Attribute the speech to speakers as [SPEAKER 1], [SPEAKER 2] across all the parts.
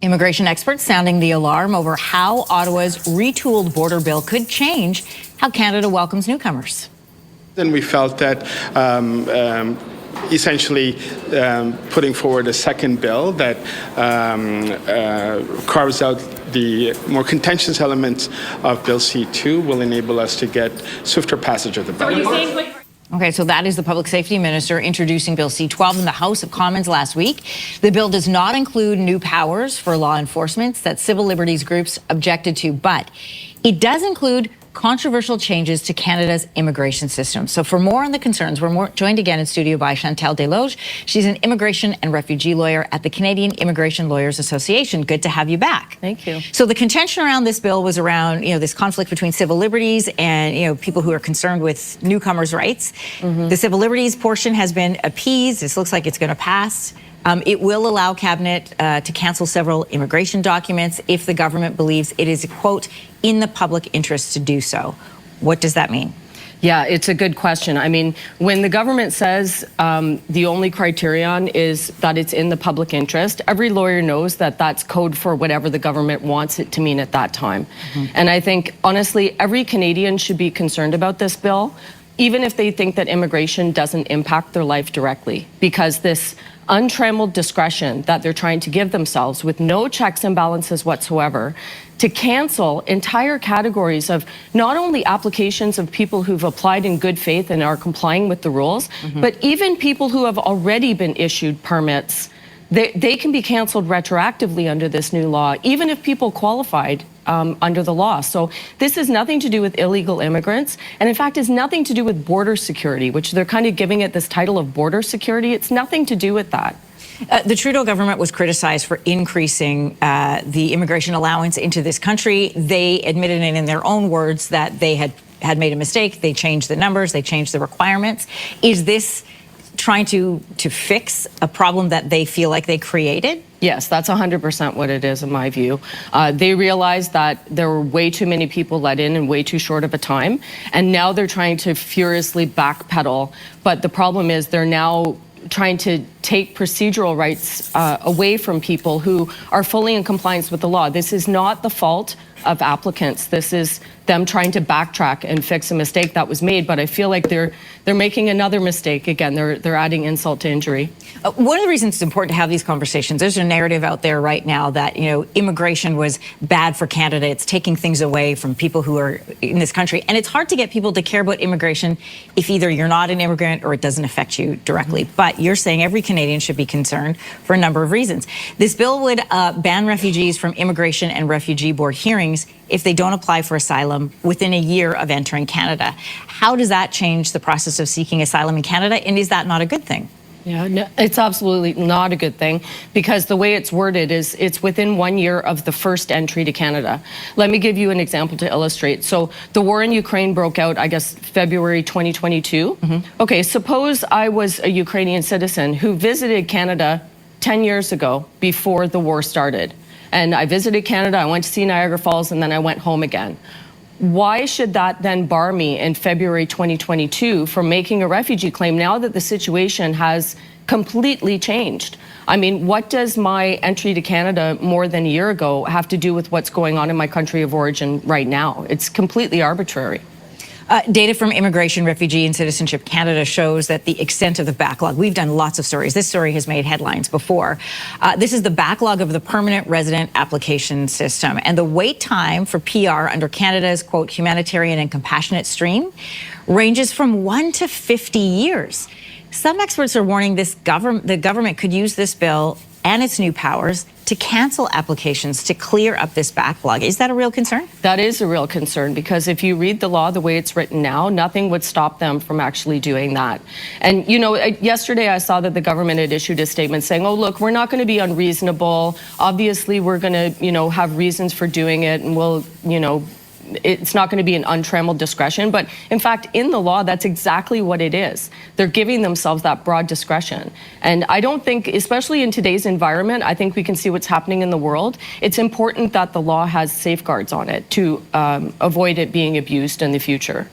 [SPEAKER 1] Immigration experts sounding the alarm over how Ottawa's retooled border bill could change how Canada welcomes newcomers.
[SPEAKER 2] Then we felt that essentially putting forward a second bill that carves out the more contentious elements of Bill C-2 will enable us to get swifter passage of the bill.
[SPEAKER 1] Okay, so that is the Public Safety Minister introducing Bill C-12 in the House of Commons last week. The bill does not include new powers for law enforcement that civil liberties groups objected to, but it does include controversial changes to Canada's immigration system. So for more on the concerns, we're joined again in studio by Chantal Desloges. She's an immigration and refugee lawyer at the Canadian Immigration Lawyers Association. Good to have you back.
[SPEAKER 3] Thank you.
[SPEAKER 1] So the contention around this bill was around, this conflict between civil liberties and, people who are concerned with newcomers' rights. The civil liberties portion has been appeased. This looks like it's going to pass. It will allow Cabinet to cancel several immigration documents if the government believes it is, quote, in the public interest to do so. What does that mean?
[SPEAKER 3] Yeah, it's a good question. I mean, when the government says the only criterion is that it's in the public interest, every lawyer knows that that's code for whatever the government wants it to mean at that time. And I think, honestly, every Canadian should be concerned about this bill, even if they think that immigration doesn't impact their life directly, because this untrammeled discretion that they're trying to give themselves with no checks and balances whatsoever to cancel entire categories of not only applications of people who've applied in good faith and are complying with the rules, but even people who have already been issued permits. They can be canceled retroactively under this new law, even if people qualified under the law. So this has nothing to do with illegal immigrants, and in fact has nothing to do with border security, which they're kind of giving it this title of border security. It's nothing to do with that.
[SPEAKER 1] The Trudeau government was criticized for increasing the immigration allowance into this country. They admitted in their own words that they had made a mistake. They changed the numbers. They changed the requirements. Is this trying to fix a problem that they feel like they created?
[SPEAKER 3] Yes, that's 100% what it is in my view. They realized that there were way too many people let in way too short of a time, and now they're trying to furiously backpedal. But the problem is they're now trying to take procedural rights away from people who are fully in compliance with the law. This is not the fault of applicants. This is them trying to backtrack and fix a mistake that was made. But I feel like they're making another mistake again. They're adding insult to injury.
[SPEAKER 1] One of the reasons it's important to have these conversations, there's a narrative out there right now that immigration was bad for Canada. It's taking things away from people who are in this country, and it's hard to get people to care about immigration if either you're not an immigrant or it doesn't affect you directly. But you're saying every Canadian should be concerned for a number of reasons. This bill would ban refugees from Immigration and Refugee Board hearings if they don't apply for asylum within a year of entering Canada. How does that change the process of seeking asylum in Canada, and is that not a good thing?
[SPEAKER 3] Yeah, no, it's absolutely not a good thing, because the way it's worded is it's within 1 year of the first entry to Canada. Let me give you an example to illustrate. So the war in Ukraine broke out, I guess, February 2022. Okay, suppose I was a Ukrainian citizen who visited Canada 10 years ago before the war started. And I visited Canada, I went to see Niagara Falls, and then I went home again. Why should that then bar me in February 2022 from making a refugee claim now that the situation has completely changed? I mean, what does my entry to Canada more than a year ago have to do with what's going on in my country of origin right now? It's completely arbitrary.
[SPEAKER 1] Data from Immigration, Refugee and Citizenship Canada shows that the extent of the backlog, we've done lots of stories. This story has made headlines before. This is the backlog of the permanent resident application system. And the wait time for PR under Canada's, quote, humanitarian and compassionate stream ranges from 1 to 50 years. Some experts are warning the government could use this bill and its new powers to cancel applications to clear up this backlog. Is that a real concern?
[SPEAKER 3] That is a real concern, because if you read the law the way it's written now, nothing would stop them from actually doing that. And, yesterday I saw that the government had issued a statement saying, oh, look, we're not going to be unreasonable. Obviously, we're going to, have reasons for doing it, and we'll, it's not going to be an untrammeled discretion. But in fact, in the law, that's exactly what it is. They're giving themselves that broad discretion. And I don't think, especially in today's environment, I think we can see what's happening in the world. It's important that the law has safeguards on it to avoid it being abused in the future.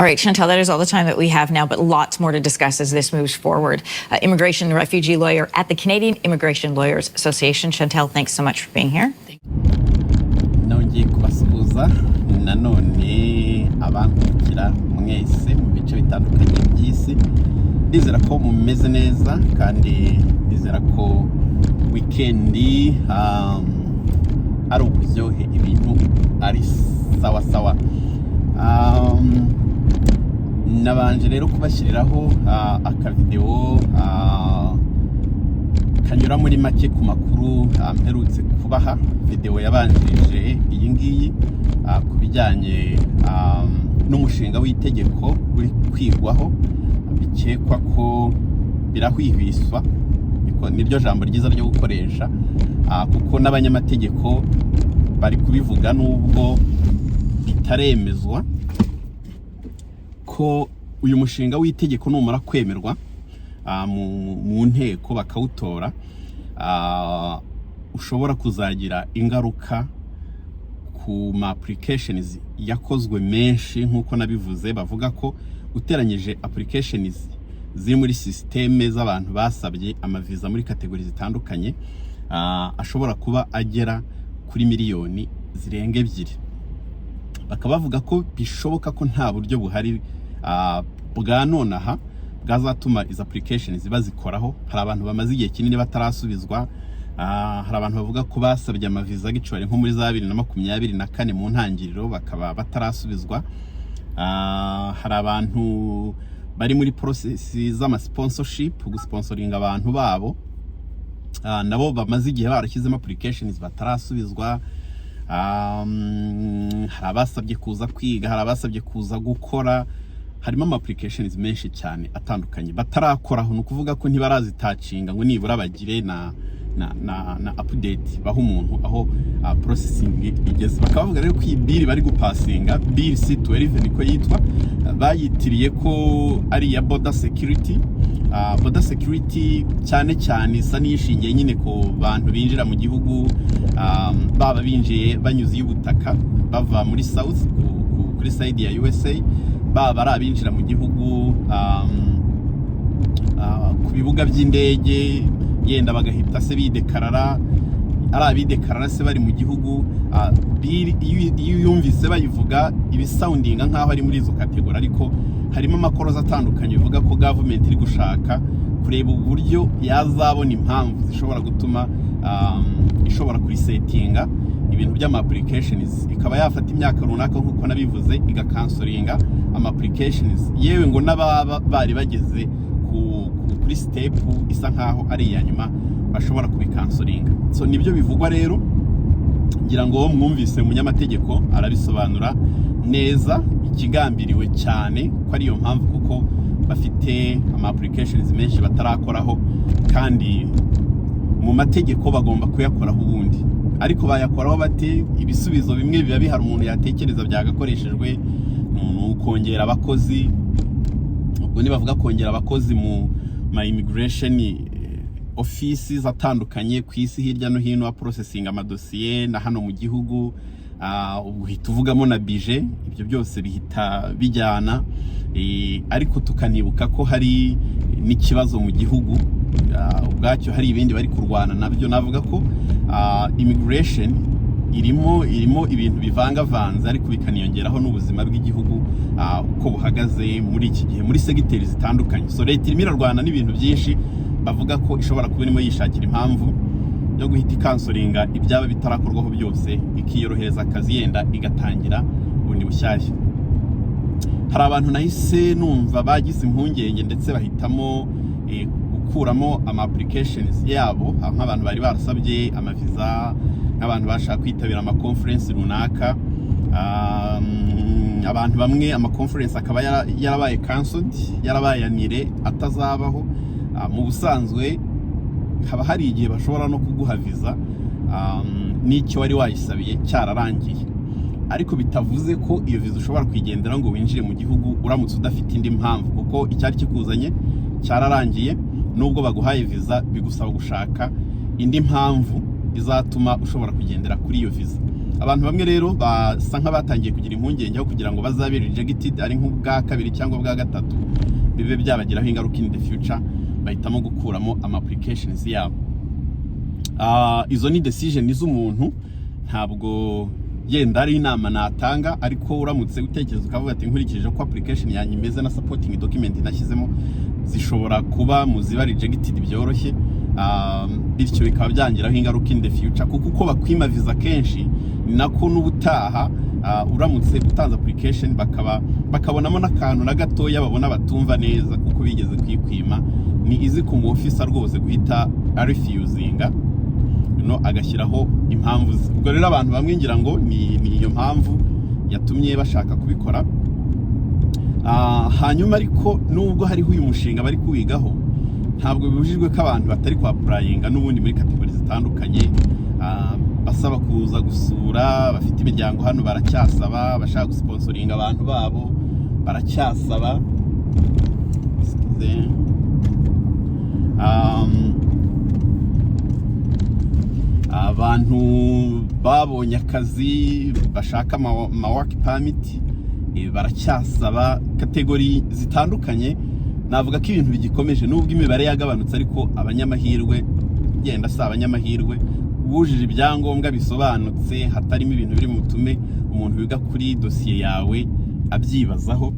[SPEAKER 1] All right, Chantal, that is all the time that we have now, but lots more to discuss as this moves forward. Immigration and refugee lawyer at the Canadian Immigration Lawyers Association. Chantal, thanks so much for being here.
[SPEAKER 4] Nongeye kubasuhuza nanone abankurikira mwese mu bice bitandukanye by'isi. Ndizera ko mumeze neza kandi ndizera ko weekendi ari uburyohe ibintu ari sawa sawa. Nabanje rero kubashyiriraho akavideo kanyura muri make ku makuru mperutse kubaha. Video yabanjirije iyi ngiyi ku bijyanye n'umushinga w'itegeko uri kwigwaho bikekwa ko birahwihwiswa, niryo jambo ryiza ryo gukoresha, kuko n'abanyamategeko bari kubivuga nubwo bitaremezwa ko uyu mushinga w'itegeko numara kwemerwa mu nteko bakawutora ushobora kuzagira ingaruka ku ma applications yakozwe menshi. Nkuko nabivuze, bavuga ko uteranyije applications ziri muri systeme z'abantu basabye amaviza muri kategori zitandukanye ashobora kuba agera kuri miliyoni zirenga 2. Bakaba bavuga ko bishoboka ko nta buryo buhari bwa nonaha bwazatuma izo applications bazikoraho. Hari abantu bamaze igihe kinini batarasubizwa. Hari abantu bavuga ko basabye amaviza gicwari nko muri za 2024 mu ntangiriro bakaba batarasubizwa. Hari abantu bari muri process z'ama sponsorship, gusponsoringa abantu babo, nabo bamaze igihe barashyizemo applications batarasubizwa. Hari abasabye kuza kwiga, hari abasabye kuza gukora. Harimo ama applications menshi cyane atandukanye batarakoraho. Nukuvuga ko ntibarazitacinga ngo nibura bagire na update baho umuntu aho processing igeze. Bakavuga rero ko iyi bill bari gupasinga, bill C-12 niko yitwa, bayitiriye ko ari ya border security. Border security cyane cyane isa nishingiye nyine ko bantu binjira mu gihugu, baba binjiye banyuze y'ubutaka bava muri south kuri side ya USA, baba ari abinjira mu gihugu ku bibuga by'indege yenda bagahita se bidekarara, ari abidekarara se bari mu gihugu. Iyo yumvise bayivuga ibisoundinga nkaho ari muri izo kategori, ariko harimo amakoroza atandukanye bivuga ko government iri gushaka kureba uburyo yazabona impamvu zishobora gutuma ishobora kurisetinga ibintu by'ama applications, ikaba yafata imyaka runaka nkuko nabivuze igakansoringa ama applications, yewe ngo n'ababa bari bageze kuri step isa nkaho ari iya nyuma bashobora kubikansoringa. So nibyo bivugwa rero, ngira ngo mwumvise umunyamategeko arabisobanura neza ikigambiriwe cyane ko ari yo mpamvu, kuko bafite ama applications menshi batarakoraho kandi mu mategeko bagomba kuyakoraho ubundi. Ariko bayakoraho bate? Ibisubizo bimwe biba bihari umuntu yatekereza byagakoreshejwe mu kongera abakozi. Ubwo nibavuga kongera abakozi mu ma immigration offices atandukanye ku isi hirya no hino, a processing amadosiye na hano mu gihugu, ubwo hituvugamo na budget, ibyo byose bihita bijyana. Ariko tukanibuka ko hari n'ikibazo mu gihugu ubwacyo, hari ibindi bari kurwana nabyo. Navuga ko immigration irimo ibintu bivangavanze, ariko bikaniyongeraho n'ubuzima bw'igihugu uko buhagaze muri iki gihe muri segiteri zitandukanye. So leta irimo irarwana n'ibintu byinshi, bavuga ko ishobora kuba irimo yishakira impamvu yo guhita ikansoringa ibyaba bitarakorwaho byose, ikiyorohereza akazi yenda igatangira ubundi bushyashya. Hari abantu nahise numva bagize impungenge ndetse bahitamo gukuramo ama applications yabo, nk'abantu bari barasabye amaviza, nk'abantu bashaka kwitabira ama conference runaka. Abantu bamwe ama conference akaba yarabaye cancelled, yarabaye anire atazabaho. Mu busanzwe haba hari igihe bashobora no kuguha viza n'icyo wari wayisabiye cyararangiye, ariko bitavuze ko iyo viza ushobora kwigendera ngo winjire mu gihugu uramutse udafite indi mpamvu, kuko icyari kikuzanye cyararangiye. Nubwo baguhaye viza bigusaba gushaka indi mpamvu izatuma ushobora kugendera kuri iyo visa. Abantu bamwe rero basa nk'abatangiye kugira impungenge aho kugira ngo bazabe rejected ari nk'ubwa kabiri cyangwa ubwa gatatu bibe byabagiraho ingaruka in the future, bahitamo gukuramo applications yabo. Izo ni decision z'umuntu, ntabwo yenda ari inama natanga, ariko uramutse utekereza ukavuga ati nkurikije ko application yanyu imeze na supporting document nashyizemo zishobora kuba muziba rejected byoroshye, bityo bikaba byangiraho ingaruka in the future, kuko uko bakwima visa kenshi ni nako n'ubutaha uramutse utanze application bakabonamo n'akantu na gatoya babona batumva neza kuko bigeze kwikwima, ni izi ku mu officer rwose guhita refusinga agashyiraho impamvu ze. Ubwo rero abantu bamwe ngira ngo ni iyo mpamvu yatumye bashaka kubikora. Hanyuma ariko nubwo hariho uyu mushinga bari kuwigaho, ntabwo bibujijwe ko abantu batari kwa applyinga n'ubundi muri kategori zitandukanye, basaba kuza gusura, bafite imiryango hano baracyasaba, bashaka gusponsoringa abantu babo baracyasaba. Abantu babonye akazi bashaka ma work permit baracyasaba, kategori zitandukanye. Navuga ko ibintu bigikomeje nubwo imibare yagabanutse, ariko abanyamahirwe yenda si abanyamahirwe wujije ibyangombwa bisobanutse hatarimo ibintu biri mutume umuntu wiga kuri dosiye yawe abyibazaho,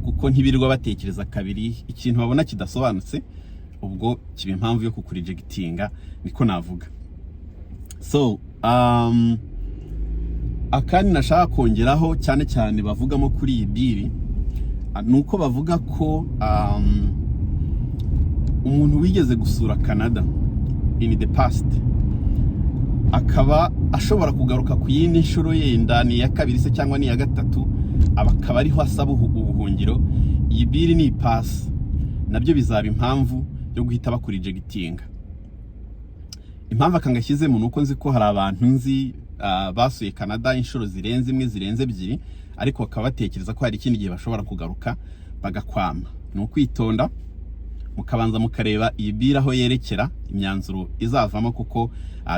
[SPEAKER 4] kuko ntibirirwa batekereza kabiri ikintu babona kidasobanutse, ubwo kiba impamvu yo kukurejectinga, niko navuga. So akandi nashaka kongeraho cyane cyane bavugamo kuri iyi biri, nuko bavuga ko umuntu wigeze gusura Canada in the past akaba ashobora kugaruka ku yindi nshuro yenda ni ya kabiri se cyangwa ni ya gatatu, akaba ariho asaba ubuhungiro, iyi biri ni pass, nabyo bizaba impamvu yo guhita bakurejectinga. Impamvu akangashyizemo nuko nzi ko hari abantu nzi basuye Canada inshuro zirenze imwe zirenze ebyiri, ariko bakaba batekereza ko hari ikindi gihe bashobora kugaruka bagakwama. Ni ukwitonda mukabanza mukareba iyi bira aho yerekera, imyanzuro izavamo, kuko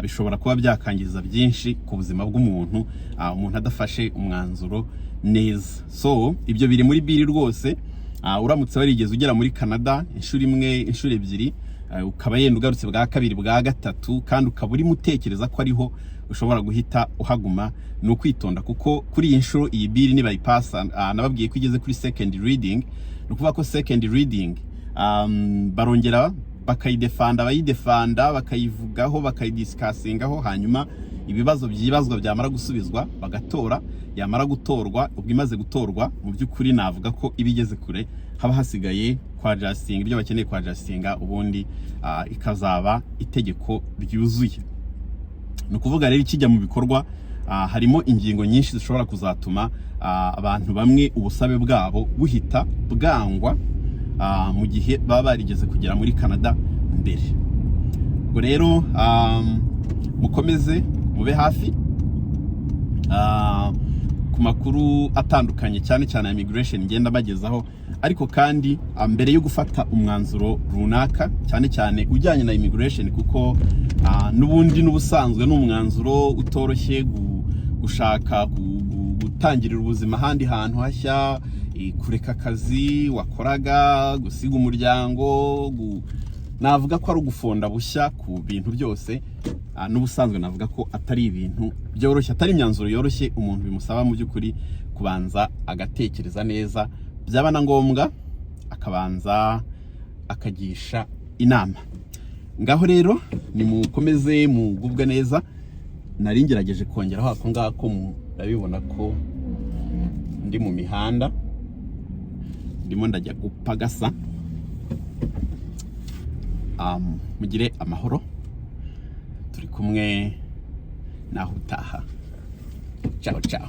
[SPEAKER 4] bishobora kuba byakangiza byinshi ku buzima bw'umuntu, umuntu adafashe umwanzuro neza. So ibyo biri muri biri rwose. Uramutse warigeze ugera muri Canada inshuro imwe inshuro ebyiri, ukaba yenda ugarutse bwa kabiri bwa gatatu, kandi ukaba uri mutekereza ko ariho ushobora guhita uhaguma, ni ukwitonda, kuko kuri iyi nshuro iyi biri nibayipasa, nababwiye ko igeze kuri second reading. Ni ukuvuga ko second reading barongera bakayidefanda, bayidefanda bakayivugaho, bakayidiscussinggaho, hanyuma ibibazo byibazwa byamara gusubizwa bagatora, yamara gutorwa, ubwo imaze gutorwa mu by'ukuri navuga ko ibigeze kure, haba hasigaye kwa justing ibyo bakeneye kwa justinga, ubundi ikazaba itegeko ryuzuye. Ni ukuvuga rero ikijya mu bikorwa harimo ingingo nyinshi zishobora kuzatuma abantu bamwe ubusabe bwabo buhita bwangwa mu gihe baba barigeze kugera muri Canada mbere. Ubwo rero mukomeze mube hafi ku makuru atandukanye cyane cyane ya immigration ngenda bagezaho, ariko kandi mbere yo gufata umwanzuro runaka cyane cyane ujyanye na immigration, kuko n'ubundi n'ubusanzwe n'umwanzuro utoroshye gushaka gutangirira ubuzima ahandi hantu hashya, kureka akazi wakoraga, gusiga umuryango, navuga ko ari ugufonda bushya ku bintu byose. N'ubusanzwe navuga ko atari ibintu byoroshye, atari imyanzuro yoroshye, umuntu bimusaba mu by'ukuri kubanza agatekereza neza, byaba na ngombwa akabanza akagisha inama. Ngaho rero ni mukomeze mugubwe neza. Nari ngerageje kongeraho ako ngako, murabibona ko ndi mu mihanda ndimo ndajya gupagasa. Mugire amahoro, turi kumwe naho utaha. Ciao ciao.